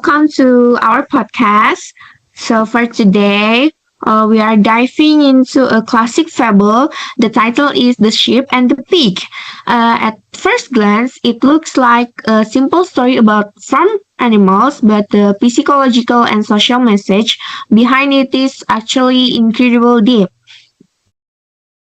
welcome to our podcast. So, for today, we are diving into a classic fable. The title is The Sheep and the Pig. At first glance, it looks like a simple story about farm animals, but the psychological and social message behind it is actually incredible deep.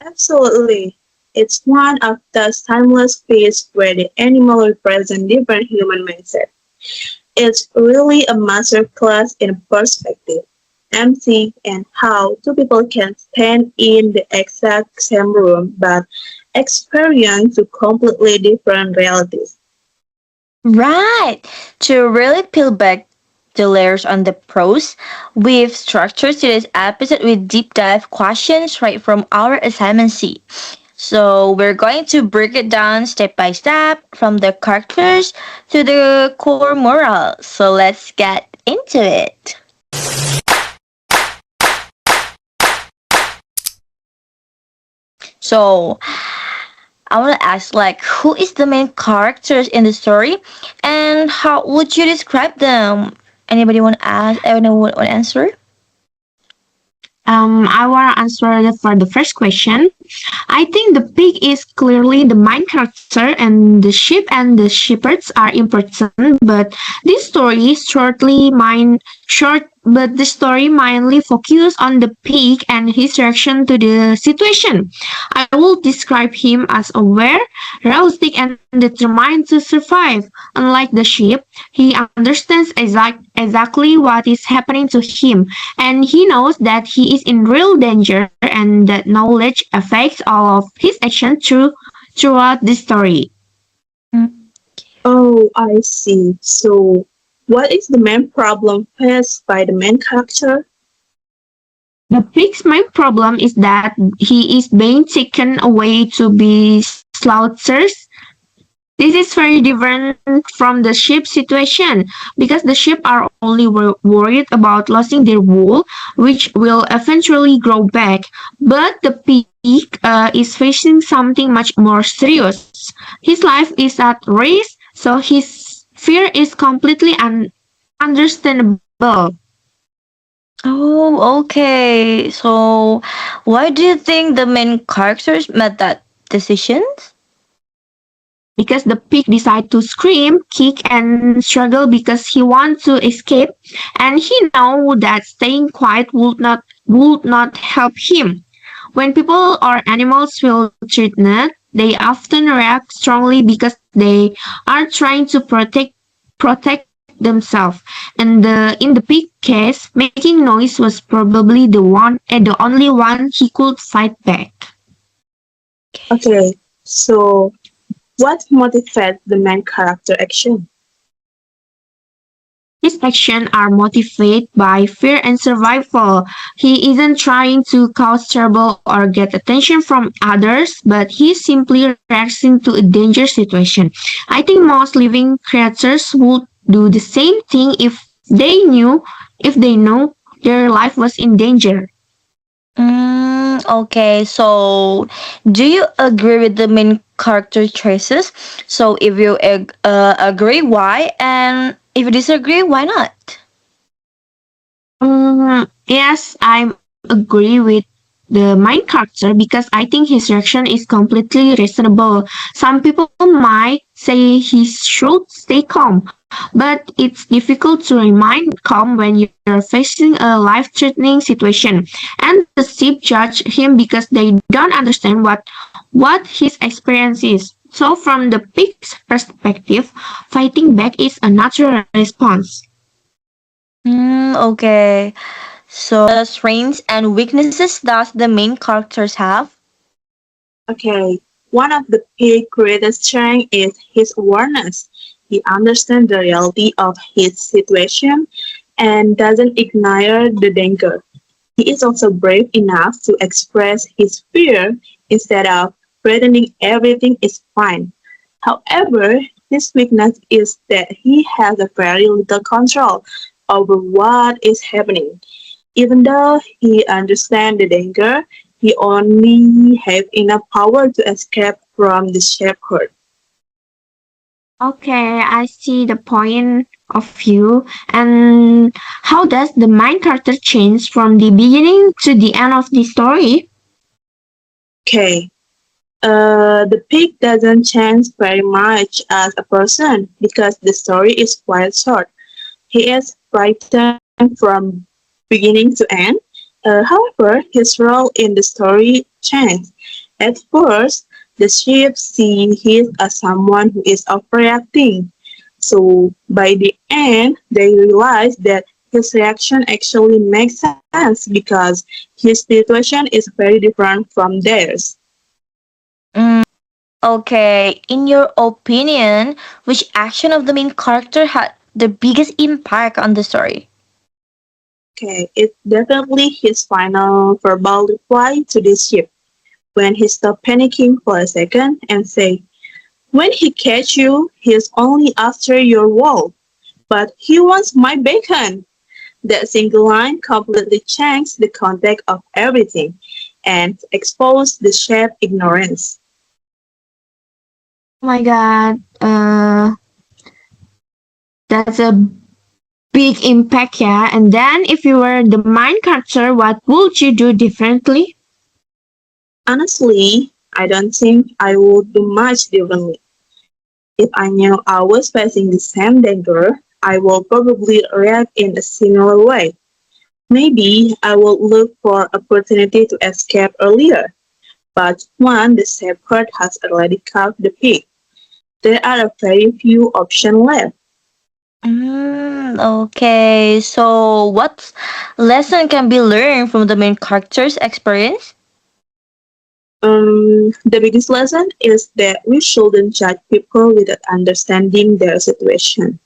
Absolutely. It's one of those timeless pieces where the animal represents different human mindset. It's really a masterclass in perspective, empathy, and how two people can stand in the exact same room but experience two completely different realities. Right. To really peel back the layers on the pros, we've structured today's episode with deep dive questions right from our assignment sheet. So we're going to break it down step by step from the characters to the core moral. So let's get into it. So I want to ask, like, who is the main characters in the story, and how would you describe them? Anybody want to ask? Anyone want to answer? I want to answer for the first question. I think the pig is clearly the main character, and the sheep and the shepherds are important. But this story but the story mainly focus on the pig and his reaction to the situation. I will describe him as aware, realistic, and determined to survive. Unlike the sheep, he understands exactly what is happening to him, and he knows that he is in real danger, and that knowledge affects all of his actions throughout the story. Mm. Oh, I see. So, what is the main problem faced by the main character? The pig's main problem is that he is being taken away to be slaughtered. This is very different from the sheep situation because the sheep are only worried about losing their wool, which will eventually grow back. But the pig is facing something much more serious. His life is at risk, so his fear is completely understandable. Oh, okay. So, why do you think the main characters made that decisions? Because the pig decided to scream, kick, and struggle because he wants to escape, and he know that staying quiet would not help him. When people or animals feel threatened, they often react strongly because they are trying to protect themselves. And in the pig case, making noise was probably the only one he could fight back. Okay, so what motivates the main character action? His actions are motivated by fear and survival. He isn't trying to cause trouble or get attention from others, but he's simply reacting to a danger situation. I think most living creatures would do the same thing if they knew their life was in danger. Okay, so do you agree with the main character choices? So, if you agree, why? And if you disagree, why not? Yes, I agree with the main character because I think his reaction is completely reasonable. Some people might say he should stay calm, but it's difficult to remain calm when you're facing a life-threatening situation. And the sheep judge him because they don't understand what his experience is. So from the pig's perspective, fighting back is a natural response. Okay. So, strengths and weaknesses does the main characters have? Okay, one of the pig's greatest strengths is his awareness. He understands the reality of his situation and doesn't ignore the danger. He is also brave enough to express his fear instead of pretending everything is fine. However, his weakness is that he has a very little control over what is happening. Even though he understands the danger, he only has enough power to escape from the shepherd. Okay, I see the point of you. And how does the main character change from the beginning to the end of the story? Okay. The pig doesn't change very much as a person because the story is quite short. He is frightened from beginning to end. However, his role in the story changed. At first, the sheep see him as someone who is overreacting. So by the end, they realize that his reaction actually makes sense because his situation is very different from theirs. Mm, okay, in your opinion, which action of the main character had the biggest impact on the story? Okay, it's definitely his final verbal reply to the sheep when he stopped panicking for a second and say, "When he catch you, he's only after your wool, but he wants my bacon." That single line completely changed the context of everything and exposed the chef's ignorance. Oh my god, that's a big impact, yeah. And then if you were the main character, what would you do differently? Honestly, I don't think I would do much differently. If I knew I was facing the same danger, I would probably react in a similar way. Maybe I will look for opportunity to escape earlier, but when the shepherd has already caught the pig, there are a very few options left. Okay, so what lesson can be learned from the main character's experience? The biggest lesson is that we shouldn't judge people without understanding their situation.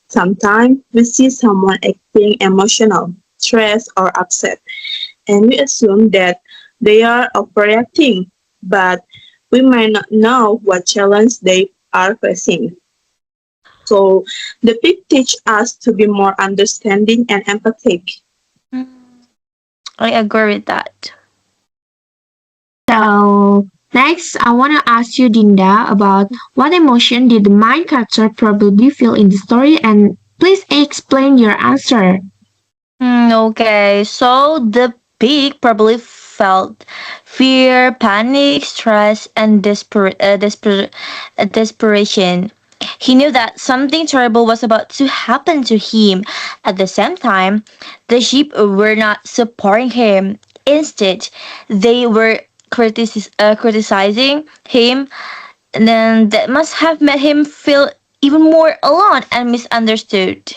Sometimes we see someone acting emotional, stressed, or upset, and we assume that they are overreacting, but we might not know what challenge they are facing. So the book teach us to be more understanding and empathic. Mm, I agree with that. So, next, I want to ask you, Dinda, about what emotion did the main character probably feel in the story, and please explain your answer. Okay, so the pig probably felt fear, panic, stress, and desperation. He knew that something terrible was about to happen to him. At the same time, the sheep were not supporting him. Instead, they were criticizing him, and then that must have made him feel even more alone and misunderstood.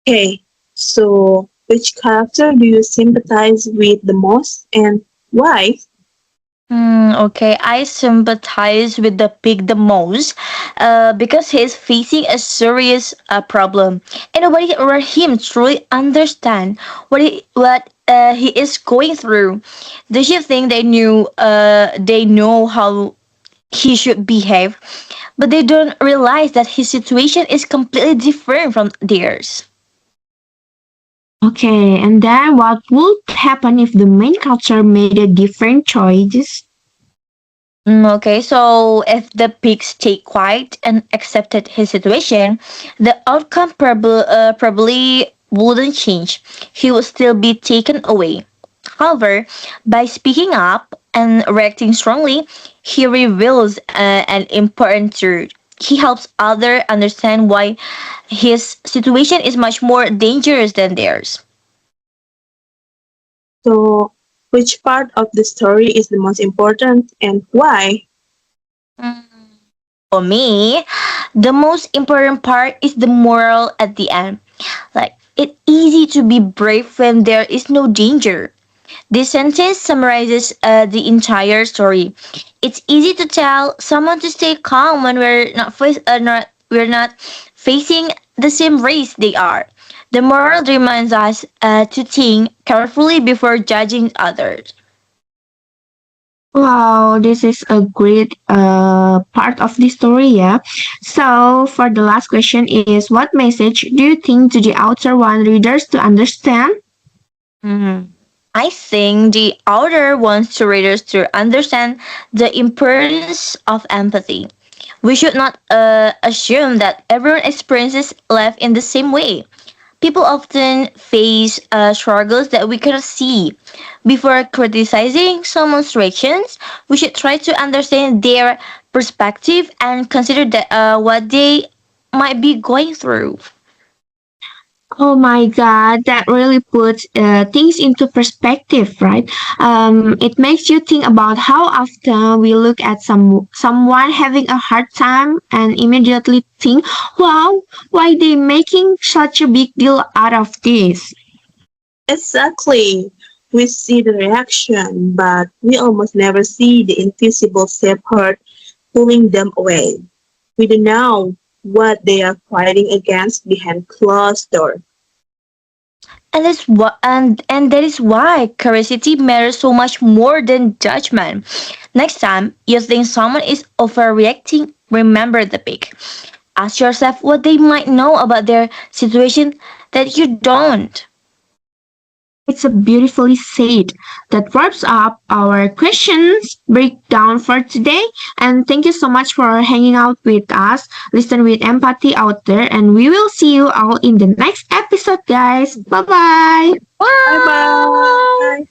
Okay, so which character do you sympathize with the most and why? Okay, I sympathize with the pig the most because he's facing a serious problem, and nobody around him truly understand what he is going through. The sheep think they know how he should behave, but they don't realize that his situation is completely different from theirs. Okay, and then what would happen if the main character made a different choices? Okay, so if the pig stayed quiet and accepted his situation, the outcome probably wouldn't change. He would still be taken away. However, by speaking up and reacting strongly, he reveals an important truth. He helps others understand why his situation is much more dangerous than theirs. So which part of the story is the most important and why? For me, the most important part is the moral at the end. Like, it's easy to be brave when there is no danger. This sentence summarizes the entire story. It's easy to tell someone to stay calm when we're not facing the same race they are. The moral reminds us to think carefully before judging others. Wow, this is a great part of the story, yeah. So, for the last question is, what message do you think do the author want readers to understand? Mhm. I think the author wants the readers to understand the importance of empathy. We should not assume that everyone experiences life in the same way. People often face struggles that we cannot see. Before criticizing someone's reactions, we should try to understand their perspective and consider that, what they might be going through. Oh my God, that really puts things into perspective, right? It makes you think about how often we look at someone having a hard time and immediately think, "Wow, why they making such a big deal out of this?" Exactly. We see the reaction, but we almost never see the invisible shepherd pulling them away. We don't know what they are fighting against behind closed doors. And that is why curiosity matters so much more than judgment. Next time you think someone is overreacting, remember the peak. Ask yourself what they might know about their situation that you don't. It's a beautifully said. That wraps up our questions breakdown for today. And thank you so much for hanging out with us. Listen with empathy out there. And we will see you all in the next episode, guys. Bye bye. Bye Bye! bye.